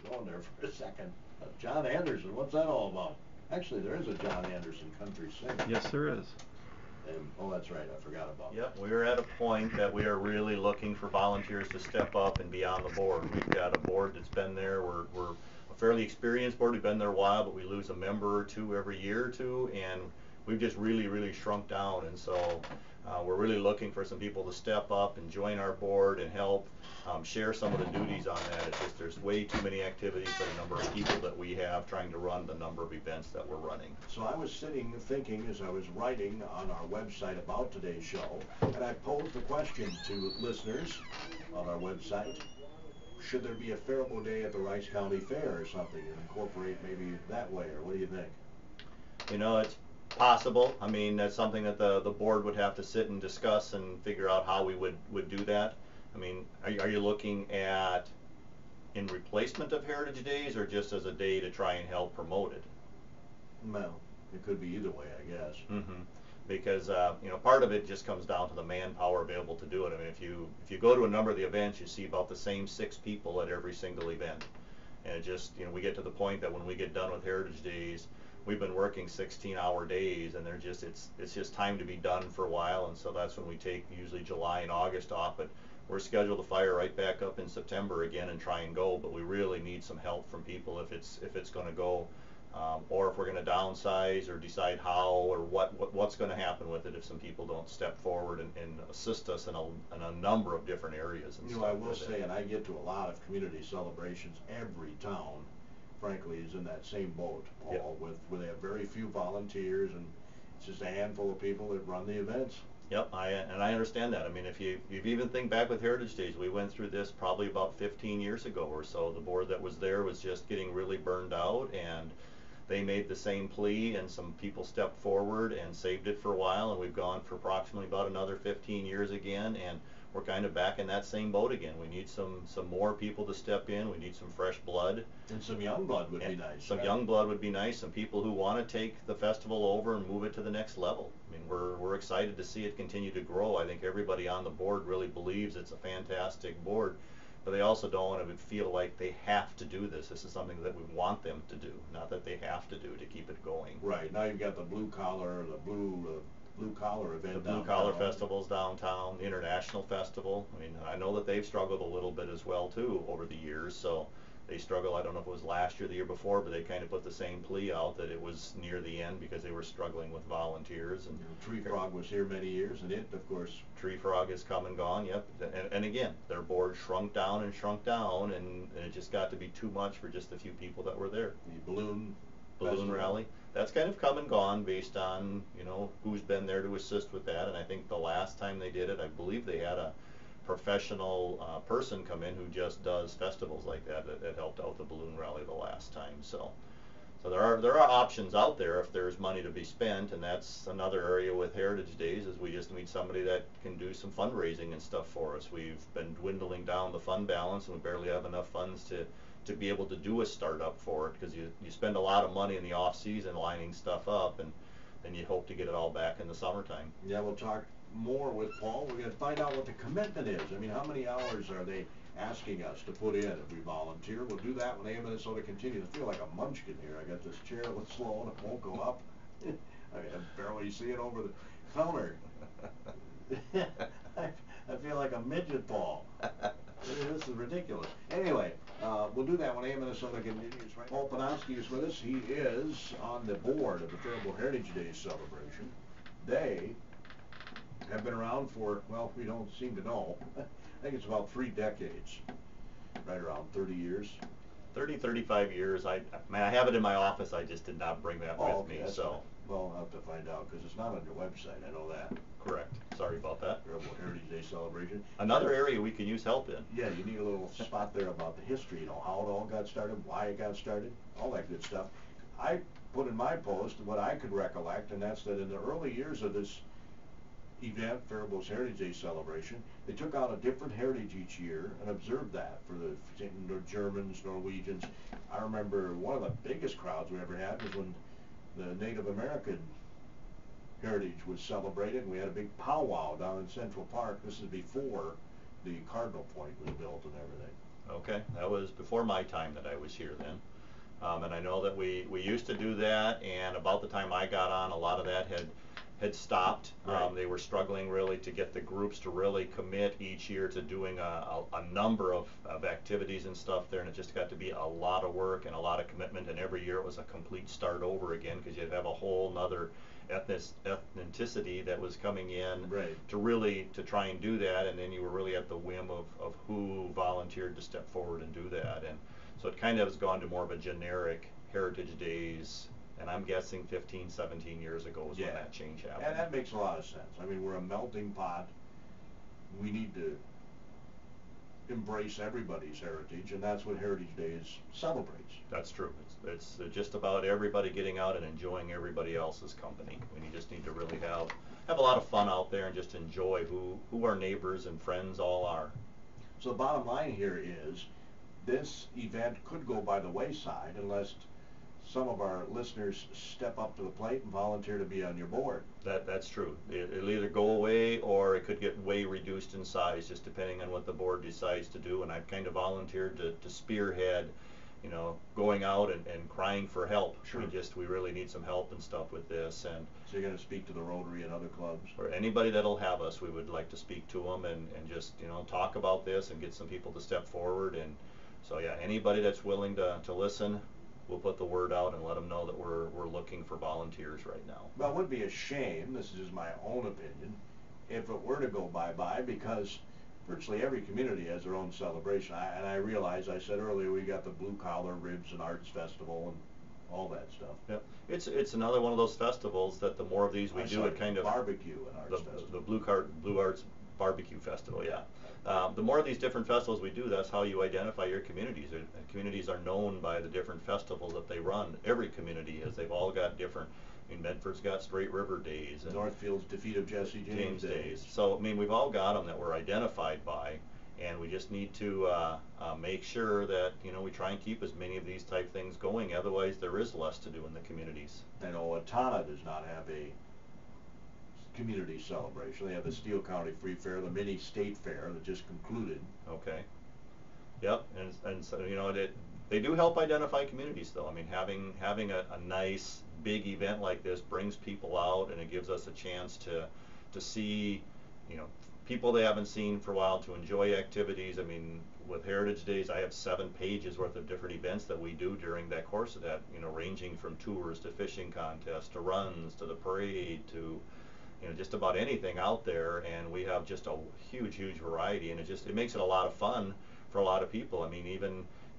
Going there for a second. John Anderson, what's that all about? Actually, there is a John Anderson country singer. Yes, there is. And, oh, that's right, I forgot about Yep, we're at a point that we are really looking for volunteers to step up and be on the board. We've got a board that's been there. We're a fairly experienced board. We've been there a while, but we lose a member or two every year or two, and we've just really shrunk down. And so we're really looking for some people to step up and join our board and help share some of the duties on that. It's just there's way too many activities for the number of people that we have trying to run the number of events that we're running. So I was sitting thinking as I was writing on our website about today's show, and I posed the question to listeners on our website, should there be a Faribault Day at the Rice County Fair or something, and incorporate maybe that way, or what do you think? You know, it's possible. I mean, that's something that the board would have to sit and discuss and figure out how we would do that. I mean, are you looking at in replacement of Heritage Days or just as a day to try and help promote it? Well, it could be either way, I guess. Because you know, part of it just comes down to the manpower available to do it. I mean, if you go to a number of the events, you see about the same 6 people at every single event, and it just, you know, we get to the point that when we get done with Heritage Days, we've been working 16-hour days, and they're just it's just time to be done for a while, and so that's when we take usually July and August off. But we're scheduled to fire right back up in September again and try and go, but we really need some help from people if it's going to go, or if we're going to downsize or decide how or what's going to happen with it if some people don't step forward and assist us in a number of different areas. And you know, I will say, and I get to a lot of community celebrations, every town, frankly, is in that same boat, Paul, where they have very few volunteers, and it's just a handful of people that run the events. Yep, and I understand that. I mean, if you even think back with Heritage Days, we went through this probably about 15 years ago or so. The board that was there was just getting really burned out, and they made the same plea, and some people stepped forward and saved it for a while, and we've gone for approximately about another 15 years again, and we're kind of back in that same boat again. We need some more people to step in. We need some fresh blood. And some young blood would be nice. Some young blood would be nice. Some people who want to take the festival over and move it to the next level. I mean, we're excited to see it continue to grow. I think everybody on the board really believes it's a fantastic board, but they also don't want to feel like they have to do this. This is something that we want them to do, not that they have to do to keep it going. Right. Now you've got the blue collar event. The Blue Collar Festival's downtown, the International Festival. I mean, I know that they've struggled a little bit as well too over the years. So they struggle. I don't know if it was last year or the year before, but they kind of put the same plea out that it was near the end because they were struggling with volunteers. And you know, Tree Frog was here many years, and it, of course. Tree Frog has come and gone. Yep. And again, their board shrunk down, and it just got to be too much for just a few people that were there. The balloon rally, that's kind of come and gone based on, you know, who's been there to assist with that. And I think the last time they did it, I believe they had a professional person come in who just does festivals like that helped out the balloon rally the last time. So there are options out there if there's money to be spent, and that's another area with Heritage Days is we just need somebody that can do some fundraising and stuff for us. We've been dwindling down the fund balance, and we barely have enough funds to be able to do a startup for it, because you spend a lot of money in the off season lining stuff up, and then you hope to get it all back in the summertime. Yeah, we'll talk more with Paul. We're going to find out what the commitment is. I mean, how many hours are they asking us to put in if we volunteer? We'll do that when AM Minnesota continues. I feel like a munchkin here. I got this chair that's slow and it won't go up. I can barely see it over the counter. I feel like a midget, Paul. This is ridiculous. Anyway, we'll do that when AM Minnesota continues. Right? Paul Penansky is with us. He is on the board of the Faribault Heritage Days celebration. They have been around for, well, we don't seem to know. I think it's about 3 decades, right around 30 years. 35 years. I have it in my office. I just did not bring that with me. So. Fine. Well, I'll have to find out because it's not on your website. I know that. Correct. Sorry about that. Faribault Heritage Day celebration. Another area we can use help in. Yeah, you need a little spot there about the history, you know, how it all got started, why it got started, all that good stuff. I put in my post what I could recollect, and that's that in the early years of this event, Faribault's Heritage Day celebration, they took out a different heritage each year and observed that for the Germans, Norwegians. I remember one of the biggest crowds we ever had was when the Native American heritage was celebrated, and we had a big powwow down in Central Park. This is before the Cardinal Point was built and everything. Okay, that was before my time that I was here then. And I know that we used to do that, and about the time I got on, a lot of that had stopped. Right. They were struggling really to get the groups to really commit each year to doing a number of activities and stuff there, and it just got to be a lot of work and a lot of commitment, and every year it was a complete start over again, because you'd have a whole nother ethnicity that was coming in Right. to really to try and do that, and then you were really at the whim of who volunteered to step forward and do that. And so it kind of has gone to more of a generic Heritage Days, and I'm guessing 15, 17 years ago was when Yeah. that change happened. And that makes a lot of sense. I mean, we're a melting pot. We need to embrace everybody's heritage, and that's what Heritage Days celebrates. That's true. It's just about everybody getting out and enjoying everybody else's company. And you just need to really have a lot of fun out there and just enjoy who our neighbors and friends all are. So the bottom line here is, this event could go by the wayside unless some of our listeners step up to the plate and volunteer to be on your board. That's true. It'll either go away or it could get way reduced in size, just depending on what the board decides to do. And I've kind of volunteered to spearhead, going out and crying for help. Sure. We really need some help and stuff with this. And So you're going to speak to the Rotary and other clubs? for anybody that'll have us, we would like to speak to them and just, talk about this and get some people to step forward. And so, yeah, anybody that's willing to listen, we'll put the word out and let them know that we're looking for volunteers right now. Well, it would be a shame, this is just my own opinion, if it were to go bye-bye, because virtually every community has their own celebration. And I realize, I said earlier, we got the Blue Collar Ribs and Arts Festival and all that stuff. Yep. It's another one of those festivals that the more of these we do, it kind of barbecue and Arts Festival. the Blue Arts Barbecue Festival, yeah. The more of these different festivals we do, that's how you identify your communities. Communities are known by the different festivals that they run. Every community is. They've all got different. I mean, Medford's got Straight River Days. And Northfield's Defeat of Jesse James Days. So, I mean, we've all got them that we're identified by, and we just need to make sure that, we try and keep as many of these type things going. Otherwise, there is less to do in the communities. I know Atana does not have a community celebration. They have the Steele County Free Fair, the mini state fair that just concluded. Okay. Yep, and so, they do help identify communities, though. I mean, having a nice big event like this brings people out, and it gives us a chance to see, people they haven't seen for a while, to enjoy activities. I mean, with Heritage Days, I have 7 pages worth of different events that we do during that course of that, ranging from tours to fishing contests to runs to the parade to just about anything out there. And we have just a huge variety, and it makes it a lot of fun for a lot of people. I mean,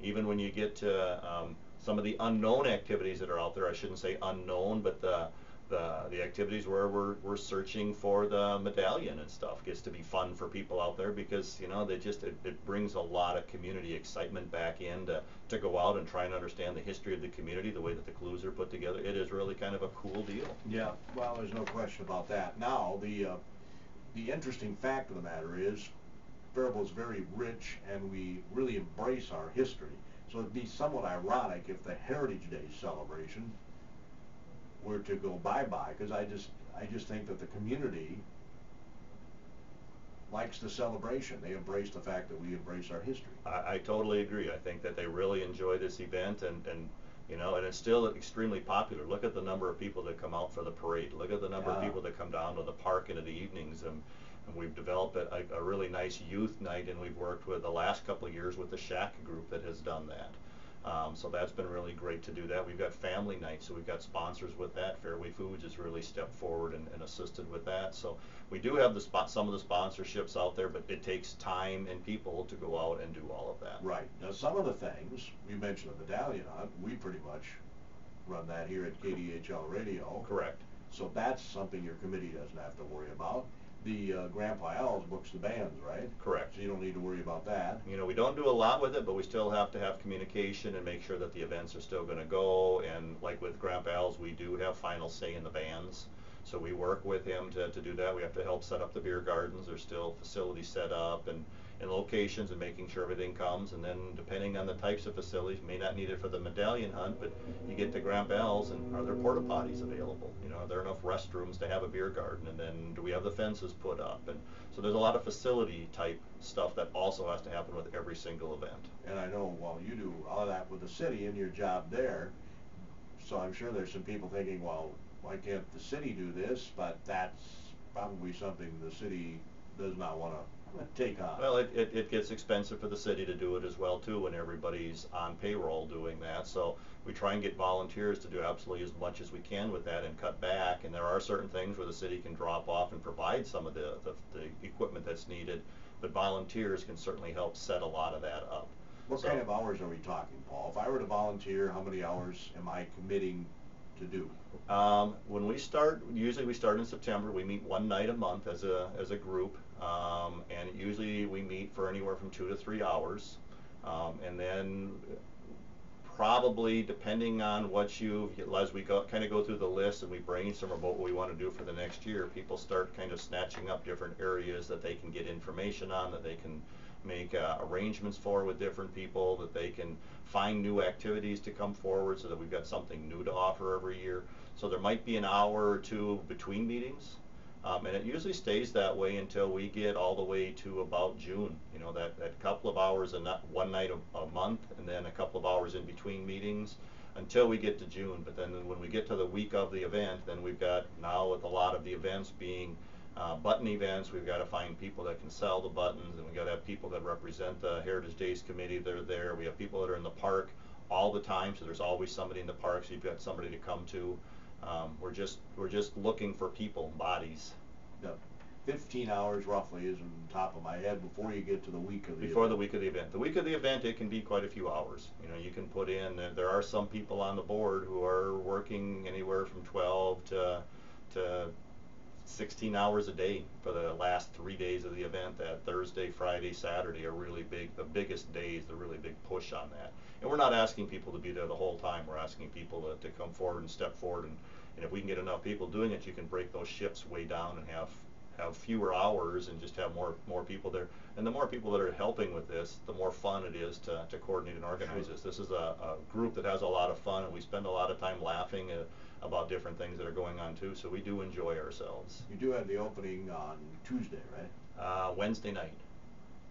even when you get to some of the unknown activities that are out there, I shouldn't say unknown, but the activities where we're searching for the medallion and stuff gets to be fun for people out there, because it brings a lot of community excitement back in to go out and try and understand the history of the community, the way that the clues are put together. It is really kind of a cool deal. Yeah, well, there's no question about that. Now, the interesting fact of the matter is, Faribault is very rich, and we really embrace our history. So it'd be somewhat ironic if the Heritage Day celebration were to go bye-bye, because I just think that the community likes the celebration. They embrace the fact that we embrace our history. I totally agree. I think that they really enjoy this event, and it's still extremely popular. Look at the number of people that come out for the parade. Look at the number of people that come down to the park into the evenings. And we've developed a really nice youth night, and we've worked with the last couple of years with the Shack group that has done that. So that's been really great to do that. We've got family nights, so we've got sponsors with that. Fairway Foods has really stepped forward and assisted with that. So we do have some of the sponsorships out there, but it takes time and people to go out and do all of that. Right. Now, some of the things, you mentioned the medallion hunt, we pretty much run that here at KDHL Radio. Correct. So that's something your committee doesn't have to worry about. The Grandpa Al's books the bands, right? Correct. So you don't need to worry about that. We don't do a lot with it, but we still have to have communication and make sure that the events are still going to go. And like with Grandpa Al's, we do have final say in the bands. So we work with him to do that. We have to help set up the beer gardens. There's still facilities set up and and locations and making sure everything comes, and then depending on the types of facilities, you may not need it for the medallion hunt, but you get to Grand Bells, and are there porta potties available? You know, are there enough restrooms to have a beer garden, and then do we have the fences put up? And so there's a lot of facility type stuff that also has to happen with every single event. And I know, well, you do all of that with the city in your job there, so I'm sure there's some people thinking, well, why can't the city do this? But that's probably something the city does not want to take on. Well, it gets expensive for the city to do it as well too, when everybody's on payroll doing that. So we try and get volunteers to do absolutely as much as we can with that and cut back. And there are certain things where the city can drop off and provide some of the equipment that's needed, but volunteers can certainly help set a lot of that up. What kind of hours are we talking, Paul? If I were to volunteer, how many hours am I committing to do? When we start, usually we start in September. We meet one night a month as a group, and usually we meet for anywhere from 2 to 3 hours, and then probably depending on what as we kind of go through the list and we brainstorm about what we want to do for the next year, people start kind of snatching up different areas that they can get information on, that they can make arrangements for with different people, that they can find new activities to come forward so that we've got something new to offer every year. So there might be an hour or two between meetings, and it usually stays that way until we get all the way to about June. You know, that couple of hours and one night a month, and then a couple of hours in between meetings until we get to June. But then when we get to the week of the event, then we've got, now with a lot of the events being button events, we've got to find people that can sell the buttons, and we've got to have people that represent the Heritage Days Committee that are there. We have people that are in the park all the time, so there's always somebody in the park, so you've got somebody to come to. We're just looking for people, bodies. Yep. 15 hours roughly is on top of my head before you get to the week of the Before event. the week of the event. The week of the event, it can be quite a few hours. You know, you can put in, there are some people on the board who are working anywhere from 12 to 16 hours a day for the last 3 days of the event. That Thursday, Friday, Saturday are really big, the biggest days, the really big push on that. And we're not asking people to be there the whole time. We're asking people to come forward and step forward, and if we can get enough people doing it, you can break those shifts way down and have fewer hours and just have more people there. And the more people that are helping with this, the more fun it is to coordinate and organize this. This is a group that has a lot of fun, and we spend a lot of time laughing about different things that are going on too, so we do enjoy ourselves. You do have the opening on Tuesday, right? Wednesday night.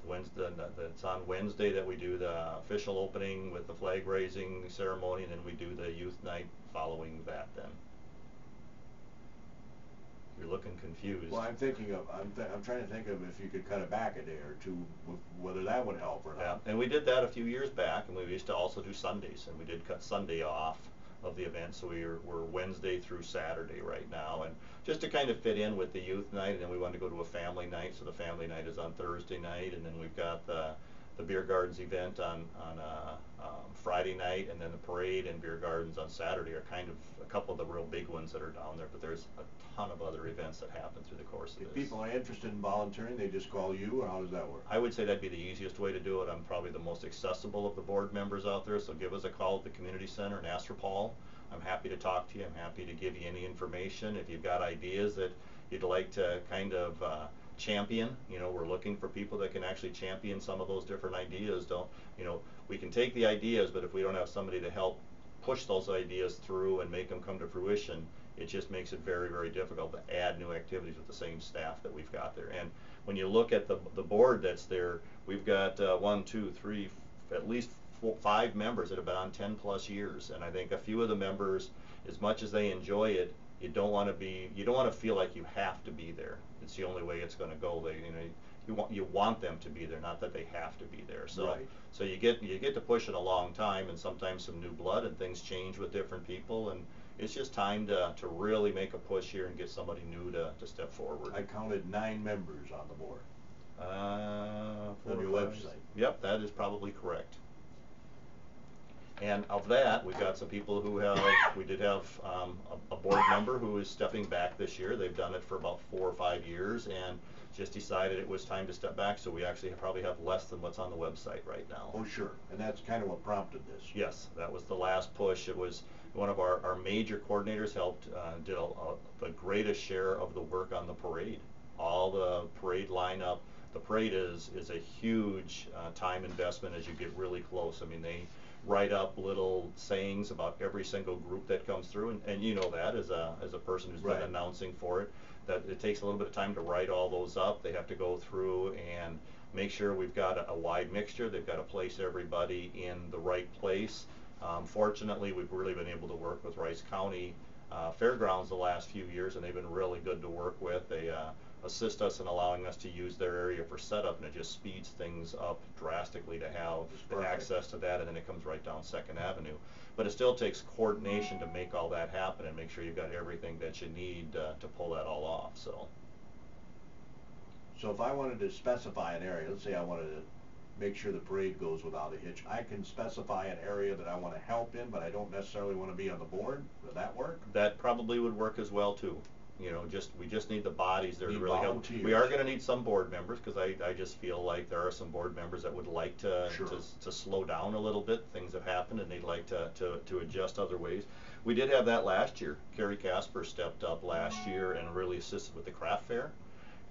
It's on Wednesday that we do the official opening with the flag raising ceremony, and then we do the youth night following that then. You're looking confused. Well, I'm thinking of, I'm trying to think of if you could cut it back a day or two, whether that would help or not. Yeah, and we did that a few years back, and we used to also do Sundays, and we did cut Sunday off of the event, so we're Wednesday through Saturday right now, and just to kind of fit in with the youth night, and then we wanted to go to a family night, so the family night is on Thursday night, and then we've got the beer gardens event on Friday night, and then the parade and beer gardens on Saturday are kind of a couple of the real big ones that are down there, but there's a ton of other events that happen through the course of this. If people are interested in volunteering, they just call you, or how does that work? I would say that'd be the easiest way to do it. I'm probably the most accessible of the board members out there, so give us a call at the community center and ask for Paul. I'm happy to talk to you. I'm happy to give you any information. If you've got ideas that you'd like to kind of champion, you know, we're looking for people that can actually champion some of those different ideas. We can take the ideas, but if we don't have somebody to help push those ideas through and make them come to fruition, it just makes it very, very difficult to add new activities with the same staff that we've got there. And when you look at the board that's there, we've got 1, 2, 3, at least 5 members that have been on 10 plus years, and I think a few of the members, as much as they enjoy it, you don't want to feel like you have to be there. It's the only way it's going to go. You want them to be there, not that they have to be there. So right. So you get to push it a long time, and sometimes some new blood, and things change with different people, and it's just time to really make a push here and get somebody new to step forward. I counted 9 members on the board. On your website. Yep, that is probably correct. And of that, we've got some people who we did have a board member who is stepping back this year. They've done it for about 4 or 5 years and just decided it was time to step back, so we actually probably have less than what's on the website right now. Oh, sure. And that's kind of what prompted this. Yes, that was the last push. It was one of our major coordinators did the greatest share of the work on the parade. All the parade lineup, the parade is a huge time investment as you get really close. I mean, they write up little sayings about every single group that comes through, and you know that as a person who's Right. been announcing for it, that it takes a little bit of time to write all those up. They have to go through and make sure we've got a wide mixture. They've got to place everybody in the right place. Fortunately, we've really been able to work with Rice County Fairgrounds the last few years, and they've been really good to work with. They assist us in allowing us to use their area for setup, and it just speeds things up drastically to have the access to that, and then it comes right down 2nd Avenue. But it still takes coordination to make all that happen and make sure you've got everything that you need to pull that all off. So if I wanted to specify an area, let's say I wanted to make sure the parade goes without a hitch, I can specify an area that I want to help in, but I don't necessarily want to be on the board. Would that work? That probably would work as well too. You know, we just need the bodies there to really help. Volunteers. We are going to need some board members, because I just feel like there are some board members that would like to Sure. to slow down a little bit. Things have happened and they'd like to adjust other ways. We did have that last year. Carrie Casper stepped up last year and really assisted with the craft fair.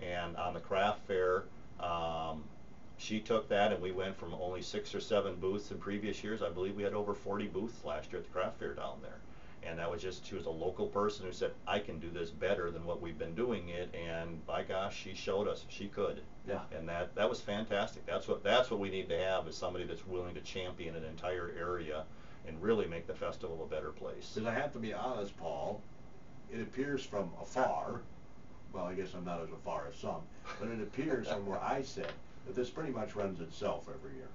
And on the craft fair, she took that, and we went from only 6 or 7 booths in previous years. I believe we had over 40 booths last year at the craft fair down there. And that was just, she was a local person who said, I can do this better than what we've been doing it, and by gosh, she showed us she could. Yeah. And that was fantastic. That's what we need to have, is somebody that's willing to champion an entire area and really make the festival a better place. Because I have to be honest, Paul, it appears from afar, well, I guess I'm not as afar as some, but it appears from where I sit that this pretty much runs itself every year.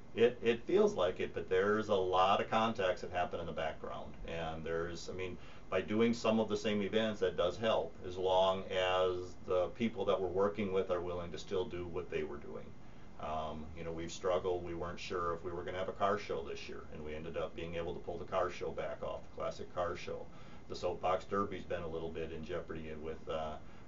It feels like it, but there's a lot of contacts that happen in the background, and I mean, by doing some of the same events, that does help, as long as the people that we're working with are willing to still do what they were doing. You know, we've struggled. We weren't sure if we were going to have a car show this year, and we ended up being able to pull the car show back off, the classic car show. The Soapbox Derby's been a little bit in jeopardy with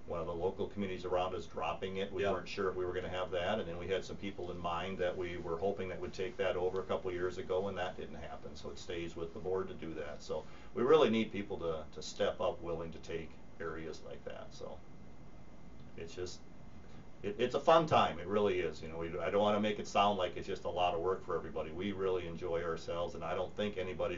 one of the local communities around us dropping it. We Yep. weren't sure if we were going to have that, and then we had some people in mind that we were hoping that would take that over a couple of years ago, and that didn't happen. So it stays with the board to do that. So we really need people to step up, willing to take areas like that. So it's just, it's a fun time. It really is. You know, I don't want to make it sound like it's just a lot of work for everybody. We really enjoy ourselves, and I don't think anybody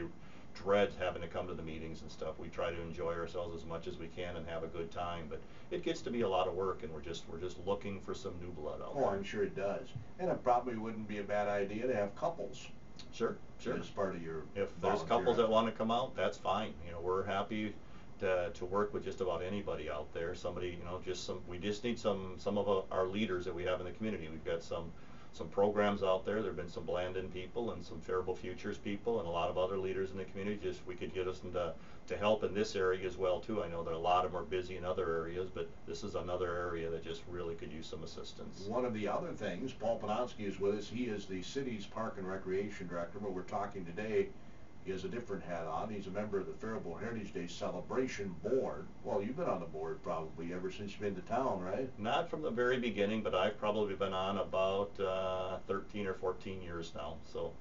dreads having to come to the meetings and stuff. We try to enjoy ourselves as much as we can and have a good time, but it gets to be a lot of work, and we're just looking for some new blood out there. Oh, I'm sure it does. And it probably wouldn't be a bad idea to have couples Sure. as part of your If there's volunteer couples that effort. want to come out, that's fine. You know, we're happy to work with just about anybody out there. Somebody, you know, we just need some of our leaders that we have in the community. We've got some programs out there. There've been some Blandon people and some Faribault Futures people and a lot of other leaders in the community. Just we could get us into to help in this area as well too. I know that a lot of them are busy in other areas, but this is another area that just really could use some assistance. One of the other things, Paul Penansky is with us. He is the city's Park and Recreation Director, but we're talking today. He has a different hat on. He's a member of the Faribault Heritage Days Celebration Board. Well, you've been on the board probably ever since you've been to town, right? Not from the very beginning, but I've probably been on about 13 or 14 years now. So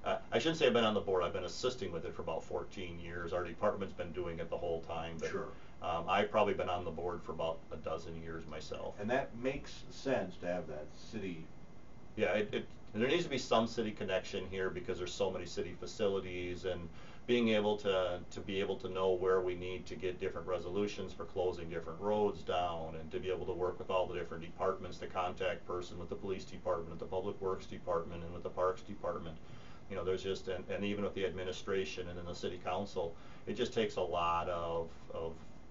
I shouldn't say I've been on the board. I've been assisting with it for about 14 years. Our department's been doing it the whole time. But, Sure. I've probably been on the board for about a dozen years myself. And that makes sense to have that city. Yeah, there needs to be some city connection here, because there's so many city facilities, and being able to be able to know where we need to get different resolutions for closing different roads down, and to be able to work with all the different departments, the contact person with the police department, the public works department, and with the parks department. You know, there's just, and even with the administration and in the city council, it just takes a lot of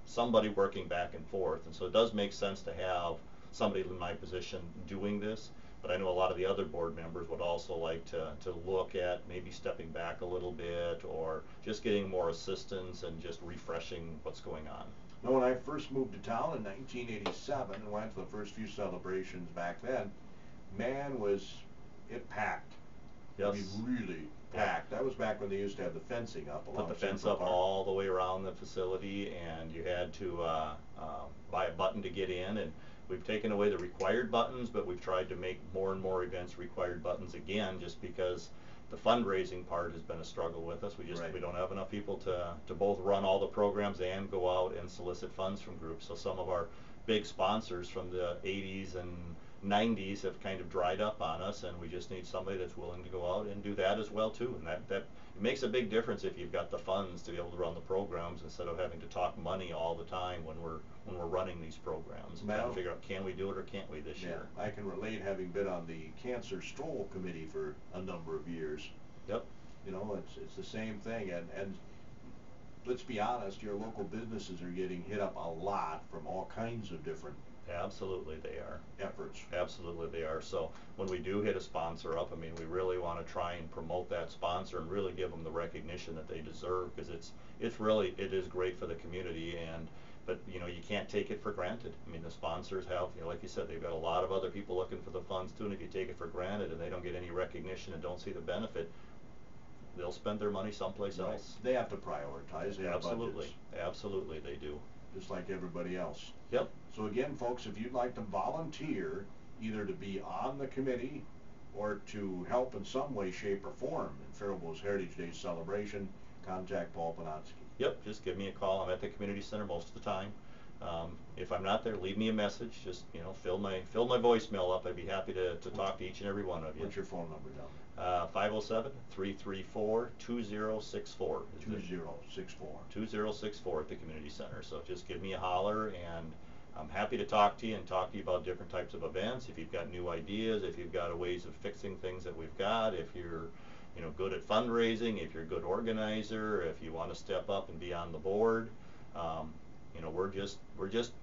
somebody working back and forth. And so it does make sense to have somebody in my position doing this. But I know a lot of the other board members would also like to look at maybe stepping back a little bit, or just getting more assistance and just refreshing what's going on. Now, when I first moved to town in 1987 and went to the first few celebrations back then, man, was it packed. Yes. I mean, really packed. That was back when they used to have the fencing up along Put the fence Central up Park. all the way around the facility, and you had to buy a button to get in. And we've taken away the required buttons, but we've tried to make more and more events required buttons again, just because the fundraising part has been a struggle with us. Right. We don't have enough people to both run all the programs and go out and solicit funds from groups. So some of our big sponsors from the 80s and 90s have kind of dried up on us, and we just need somebody that's willing to go out and do that as well too. And that it makes a big difference if you've got the funds to be able to run the programs instead of having to talk money all the time when we're running these programs and trying to figure out, can we do it or can't we this year. I can relate, having been on the Cancer Stroll Committee for a number of years. Yep. You know, it's the same thing, and let's be honest, your local businesses are getting hit up a lot from all kinds of different Absolutely they are. efforts. Absolutely they are. So when we do hit a sponsor up, I mean, we really want to try and promote that sponsor and really give them the recognition that they deserve, because it is great for the community. But you know, you can't take it for granted. I mean, the sponsors have, you know, like you said, they've got a lot of other people looking for the funds too, and if you take it for granted and they don't get any recognition and don't see the benefit, they'll spend their money someplace else. They have to prioritize. They have budgets. Absolutely they do. Just like everybody else. Yep. So again, folks, if you'd like to volunteer, either to be on the committee or to help in some way, shape, or form in Faribault's Heritage Days celebration, contact Paul Penansky. Yep, just give me a call. I'm at the community center most of the time. If I'm not there, leave me a message. Just, you know, fill my voicemail up. I'd be happy to talk to each and every one of you. What's your phone number down? 507-334-2064. 2064. 2064 at the community center. So just give me a holler, and I'm happy to talk to you about different types of events. If you've got new ideas, if you've got ways of fixing things that we've got, if you're, you know, good at fundraising, if you're a good organizer, if you want to step up and be on the board, you know, we're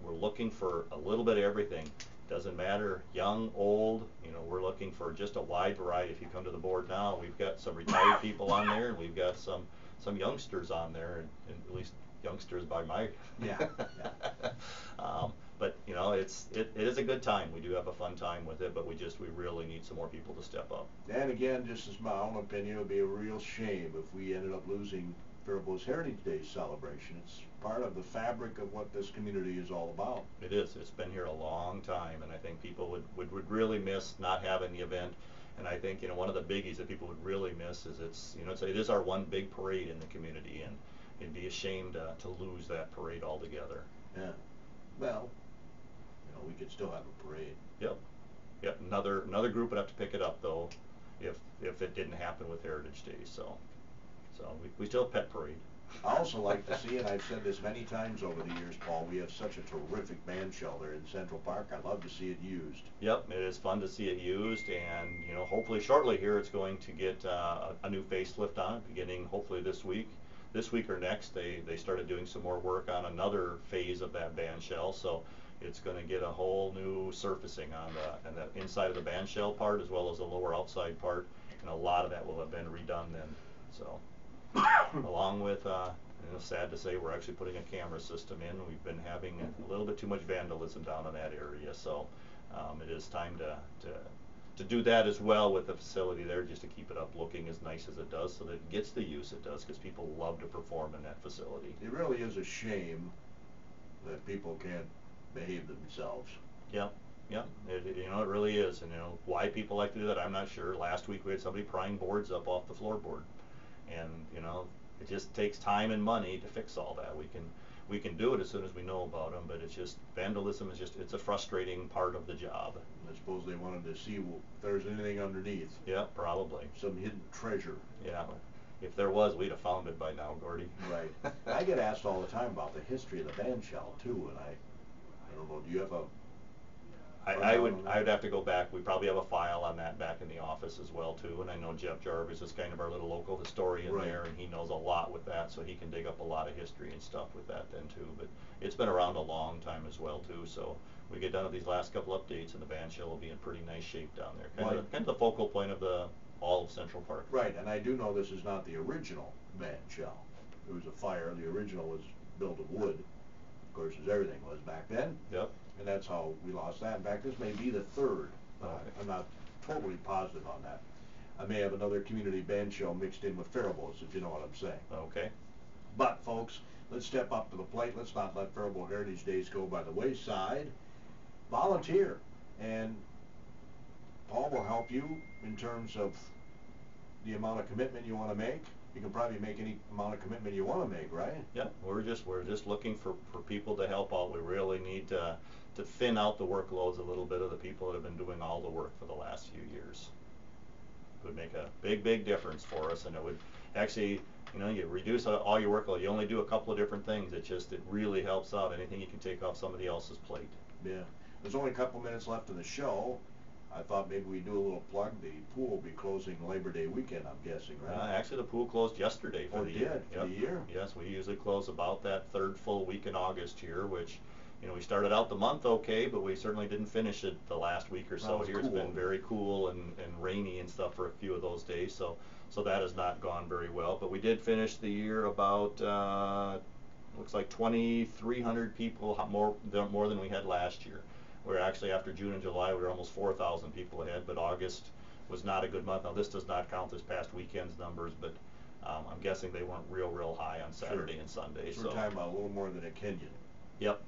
looking for a little bit of everything. Doesn't matter, young, old, you know, we're looking for just a wide variety. If you come to the board now, we've got some retired people on there, and we've got some youngsters on there, and at least youngsters by my but you know, it is a good time. We do have a fun time with it, but we really need some more people to step up. And again, just as my own opinion, it would be a real shame if we ended up losing Faribault's Heritage Day celebration. It's part of the fabric of what this community is all about. It is. It's been here a long time, and I think people would really miss not having the event. And I think, you know, one of the biggies that people would really miss is it is our one big parade in the community, and it'd be a shame to lose that parade altogether. Yeah. Well, you know, we could still have a parade. Yep. Yep. Another group would have to pick it up though, if it didn't happen with Heritage Days. So we still have pet parade. I also like to see, and I've said this many times over the years, Paul, we have such a terrific band shelter in Central Park. I love to see it used. Yep, it is fun to see it used, and you know, hopefully shortly here it's going to get a new facelift on it, beginning hopefully this week or next. They started doing some more work on another phase of that band shell, so it's going to get a whole new surfacing on the inside of the band shell part as well as the lower outside part, and a lot of that will have been redone then. So along with, you know, sad to say, we're actually putting a camera system in. We've been having a little bit too much vandalism down in that area, so it is time to do that as well with the facility there, just to keep it up looking as nice as it does, so that it gets the use it does, because people love to perform in that facility. It really is a shame that people can't behave themselves. Yep. Yep, you know, it really is, and you know, why people like to do that, I'm not sure. Last week we had somebody prying boards up off the floorboard. And you know, it just takes time and money to fix all that. We can do it as soon as we know about them, but it's just, vandalism is it's a frustrating part of the job. I suppose they wanted to see if there's anything underneath. Yeah, probably. Some hidden treasure. Yeah, if there was, we'd have found it by now, Gordy. Right. I get asked all the time about the history of the band shell too, and I don't know, do you have a... I would have to go back. We probably have a file on that back in the office as well too, and I know Jeff Jarvis is kind of our little local historian there, and he knows a lot with that, so he can dig up a lot of history and stuff with that then too. But it's been around a long time as well too, so we get done with these last couple updates and the band shell will be in pretty nice shape down there. Kind of the focal point of all of Central Park. Right, and I do know this is not the original band shell. There was a fire. The original was built of wood, of course, as everything was back then. Yep. And that's how we lost that. In fact, this may be the third. I'm not totally positive on that. I may have another community band shell mixed in with Faribault's, if you know what I'm saying. Okay. But folks, let's step up to the plate. Let's not let Faribault Heritage Days go by the wayside. Volunteer, and Paul will help you in terms of the amount of commitment you want to make. you can probably make any amount of commitment you wanna make, right? Yeah, we're just looking for people to help out. We really need to thin out the workloads a little bit of the people that have been doing all the work for the last few years. It would make a big difference for us, and it would actually, you know, you reduce all your workload. You only do a couple of different things. It really helps out. Anything you can take off somebody else's plate. Yeah. There's only a couple minutes left in the show. I thought maybe we'd do a little plug. The pool will be closing Labor Day weekend, I'm guessing, right? Actually, the pool closed yesterday for the year. For the year? Yes, we usually close about that third full week in August here, which, you know, we started out the month okay, but we certainly didn't finish it the last week or so here. It's been very cool and rainy and stuff for a few of those days, so that has not gone very well. But we did finish the year about, looks like 2,300 people more than we had last year. We're actually, after June and July, we were almost 4,000 people ahead, but August was not a good month. Now, this does not count this past weekend's numbers, but I'm guessing they weren't real high on Saturday and Sunday. So we're talking about a little more than a Kenyan. Yep.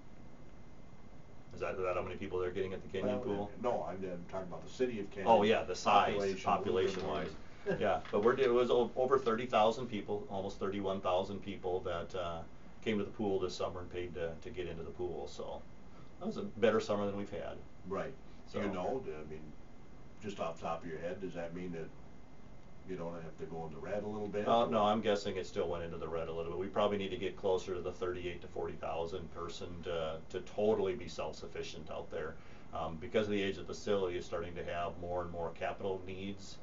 Is that how many people they're getting at the Kenyan pool? No, I'm talking about the city of Kenyan. Oh yeah, the size, population-wise. Yeah, but it was over 30,000 people, almost 31,000 people that came to the pool this summer and paid to get into the pool. So that was a better summer than we've had. Right. So, you know, I mean, just off the top of your head, does that mean that you don't have to go in the red a little bit? No, I'm guessing it still went into the red a little bit. We probably need to get closer to the 38 to 40,000 person to totally be self-sufficient out there. Because of the age of the facility, is starting to have more and more capital needs.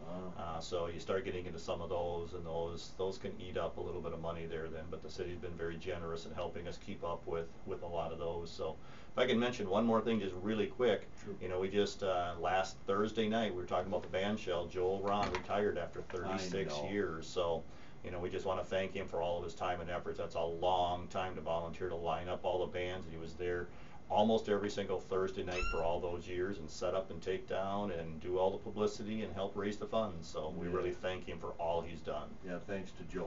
So you start getting into some of those, and those can eat up a little bit of money there then. But the city's been very generous in helping us keep up with a lot of those. So if I can mention one more thing just really quick, sure. You know, we just last Thursday night we were talking about the band shell. Joel Ron retired after 36 years. So, you know, we just want to thank him for all of his time and efforts. That's a long time to volunteer to line up all the bands, and he was there almost every single Thursday night for all those years and set up and take down and do all the publicity and help raise the funds. So we really thank him for all he's done. Yeah, thanks to Joel.